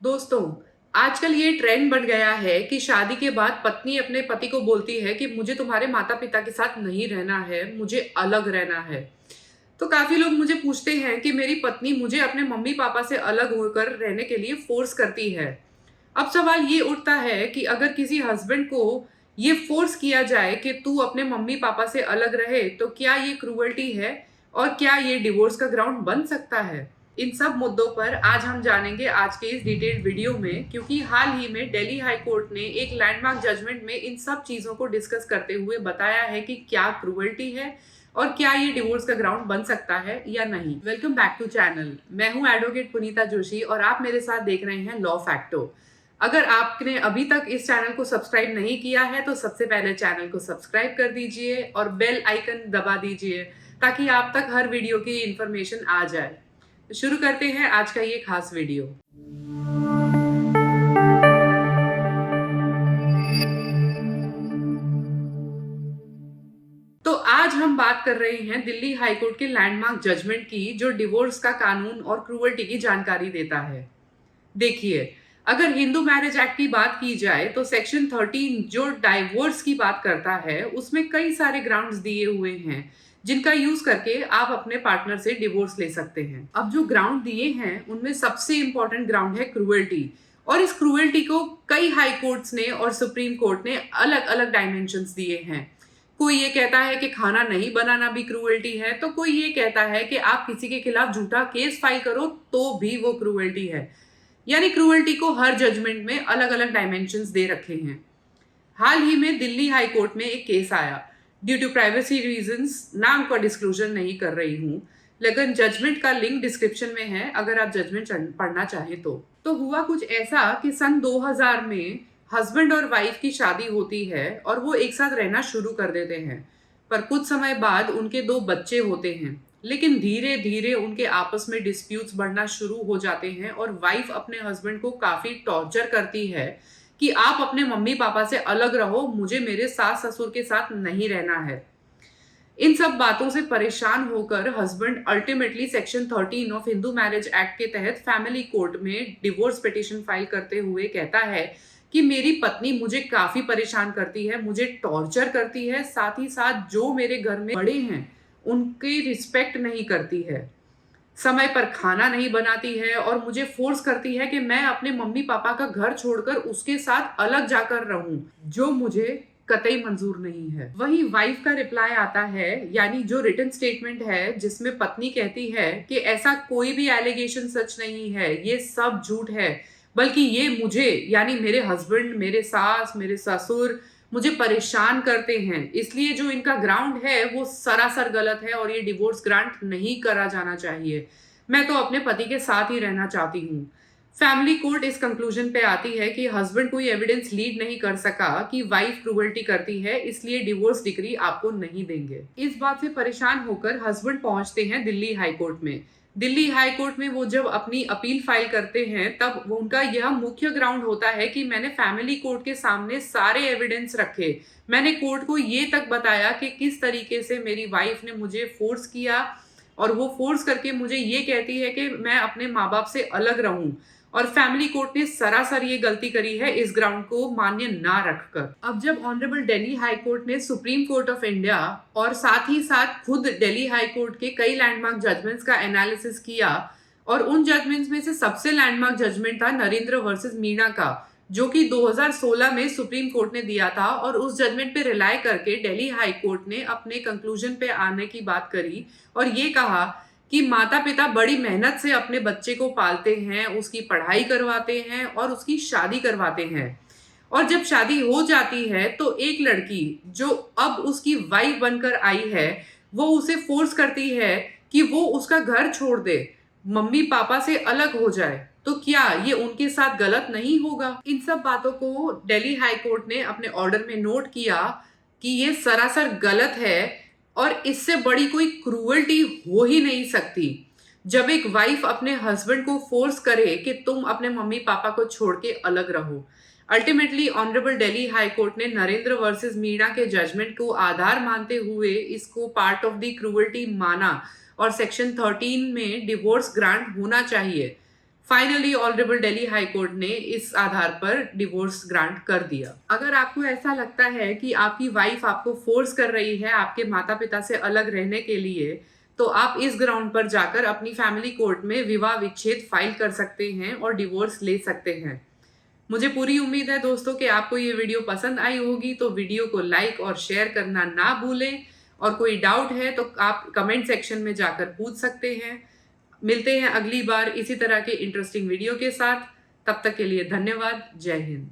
दोस्तों, आजकल ये ट्रेंड बन गया है कि शादी के बाद पत्नी अपने पति को बोलती है कि मुझे तुम्हारे माता-पिता के साथ नहीं रहना है, मुझे अलग रहना है। तो काफ़ी लोग मुझे पूछते हैं कि मेरी पत्नी मुझे अपने मम्मी-पापा से अलग होकर रहने के लिए फ़ोर्स करती है। अब सवाल ये उठता है कि अगर किसी हस्बैंड को ये फ़ोर्स किया जाए कि तू अपने मम्मी-पापा से अलग रहे, तो क्या ये क्रूरल्टी है? और क्या ये डिवोर्स का ग्राउंड बन सकता है? इन सब मुद्दों पर आज हम जानेंगे आज के इस डिटेल्ड वीडियो में, क्योंकि हाल ही में दिल्ली हाई कोर्ट ने एक लैंडमार्क जजमेंट में इन सब चीज़ों को डिस्कस करते हुए बताया है कि क्या क्रूरल्टी है और क्या ये डिवोर्स का ग्राउंड बन सकता है या नहीं। Welcome back to channel. मैं हूं एडवोकेट पुनीता जोशी और आप मेरे साथ देख रहे हैं लॉ फैक्टो। अगर आपने अभी तक इस चैनल को सब्सक्राइब नहीं किया है तो सबसे पहले चैनल को सब्सक्राइब कर दीजिए और बेल आइकन दबा दीजिए ताकि आप तक हर वीडियो की इंफॉर्मेशन आ जाए। तो शुरू करते हैं आज का ये खास वीडियो। तो आज हम बात कर रहे हैं दिल्ली हाई कोर्ट के लैंडमार्क जजमेंट की, जो डिवोर्स का कानून और क्रूअल्टी की जानकारी देता है। देखिए, अगर हिंदू मैरिज एक्ट की बात की जाए तो सेक्शन 13 जो डाइवोर्स की बात करता है, उसमें कई सारे ग्राउंड्स दिए हुए हैं जिनका यूज करके आप अपने पार्टनर से डिवोर्स ले सकते हैं। अब जो ग्राउंड दिए हैं उनमें सबसे इंपॉर्टेंट ग्राउंड है क्रूअल्टी, और इस क्रूअल्टी को कई हाई कोर्ट्स ने और सुप्रीम कोर्ट ने अलग अलग डायमेंशंस दिए हैं। कोई ये कहता है कि खाना नहीं बनाना भी क्रूअल्टी है, तो कोई ये कहता है कि आप किसी के खिलाफ झूठा केस फाइल करो तो भी वो क्रूअल्टी है। यानी क्रूअल्टी को हर जजमेंट में अलग अलग डायमेंशंस दे रखे हैं। हाल ही में दिल्ली हाई कोर्ट में एक केस आया। ड्यू टू प्राइवेसी रीजंस नाम का डिस्क्लोजर नहीं कर रही हूँ, लेकिन जजमेंट का लिंक डिस्क्रिप्शन में है अगर आप जजमेंट पढ़ना चाहें तो हुआ कुछ ऐसा कि सन 2000 में हस्बैंड और वाइफ की शादी होती है और वो एक साथ रहना शुरू कर देते हैं। पर कुछ समय बाद उनके दो बच्चे होते हैं, लेकिन धीरे धीरे उनके आपस में डिस्प्यूट्स बढ़ना शुरू हो जाते हैं और वाइफ अपने हस्बैंड को काफी टॉर्चर करती है कि आप अपने मम्मी पापा से अलग रहो, मुझे मेरे सास ससुर के साथ नहीं रहना है। इन सब बातों से परेशान होकर husband ultimately section 13 of Hindu marriage act के तहत फैमिली कोर्ट में डिवोर्स पिटीशन फाइल करते हुए कहता है कि मेरी पत्नी मुझे काफी परेशान करती है, मुझे टॉर्चर करती है, साथ ही साथ जो मेरे घर में बड़े हैं उनकी रिस्पेक्ट नहीं करती है, समय पर खाना नहीं बनाती है और मुझे फोर्स करती है कि मैं अपने मम्मी पापा का घर छोड़कर उसके साथ अलग जाकर रहूं, जो मुझे कतई मंजूर नहीं है। वहीं वाइफ का रिप्लाई आता है, यानी जो रिटन स्टेटमेंट है, जिसमें पत्नी कहती है कि ऐसा कोई भी एलिगेशन सच नहीं है, ये सब झूठ है, बल्कि ये मुझे यानी मेरे हस्बैंड, मेरे सास, मेरे ससुर मुझे परेशान करते हैं, इसलिए जो इनका ग्राउंड है वो सरासर गलत है और ये डिवोर्स ग्रांट नहीं करा जाना चाहिए। मैं तो अपने पति के साथ ही रहना चाहती हूँ। फैमिली कोर्ट इस कंक्लूजन पे आती है कि हस्बैंड कोई एविडेंस लीड नहीं कर सका कि वाइफ क्रूअल्टी करती है, इसलिए डिवोर्स डिग्री आपको नहीं देंगे। इस बात से परेशान होकर हस्बैंड पहुंचते हैं दिल्ली हाई कोर्ट में। दिल्ली हाई कोर्ट में वो जब अपनी अपील फाइल करते हैं तब वो उनका यह मुख्य ग्राउंड होता है कि मैंने फैमिली कोर्ट के सामने सारे एविडेंस रखे, मैंने कोर्ट को ये तक बताया कि किस तरीके से मेरी वाइफ ने मुझे फोर्स किया और वो फोर्स करके मुझे ये कहती है कि मैं अपने माँ बाप से अलग रहूं, और फैमिली कोर्ट ने सरासर ये गलती करी है इस ग्राउंड को मान्य ना रखकर। अब जब ऑनरेबल दिल्ली हाई कोर्ट ने सुप्रीम कोर्ट ऑफ इंडिया और साथ ही साथ खुद दिल्ली हाई कोर्ट के कई लैंडमार्क जजमेंट्स का एनालिसिस किया, और उन जजमेंट्स में से सबसे लैंडमार्क जजमेंट था नरेंद्र वर्सेस मीणा का, जो कि 2016 में सुप्रीम कोर्ट ने दिया था, और उस जजमेंट पे रिलाई करके दिल्ली हाई कोर्ट ने अपने कंक्लूजन पे आने की बात करी और ये कहा कि माता पिता बड़ी मेहनत से अपने बच्चे को पालते हैं, उसकी पढ़ाई करवाते हैं और उसकी शादी करवाते हैं, और जब शादी हो जाती है तो एक लड़की जो अब उसकी वाइफ बनकर आई है वो उसे फोर्स करती है कि वो उसका घर छोड़ दे, मम्मी पापा से अलग हो जाए। तो क्या ये उनके साथ गलत नहीं होगा? इन सब बातों को दिल्ली हाई कोर्ट ने अपने ऑर्डर में नोट किया कि ये सरासर गलत है और इससे बड़ी कोई क्रूअल्टी हो ही नहीं सकती जब एक वाइफ अपने हस्बैंड को फोर्स करे कि तुम अपने मम्मी पापा को छोड़ के अलग रहो। Ultimately honourable Delhi high court ने नरेंद्र वर्सेस मीणा के जजमेंट को आधार मानते हुए इसको पार्ट ऑफ द क्रूअल्टी माना और सेक्शन 13 में डिवोर्स ग्रांट होना चाहिए। Finally honourable Delhi high court ने इस आधार पर डिवोर्स ग्रांट कर दिया। अगर आपको ऐसा लगता है कि आपकी वाइफ आपको फोर्स कर रही है आपके माता पिता से अलग रहने के लिए, तो आप इस ग्राउंड पर जाकर अपनी फैमिली कोर्ट में विवाह विच्छेद फाइल कर सकते हैं और डिवोर्स ले सकते हैं। मुझे पूरी उम्मीद है दोस्तों कि आपको ये वीडियो पसंद आई होगी, तो वीडियो को लाइक और शेयर करना ना भूलें। और कोई डाउट है तो आप कमेंट सेक्शन में जाकर पूछ सकते हैं। मिलते हैं अगली बार इसी तरह के इंटरेस्टिंग वीडियो के साथ। तब तक के लिए धन्यवाद। जय हिंद।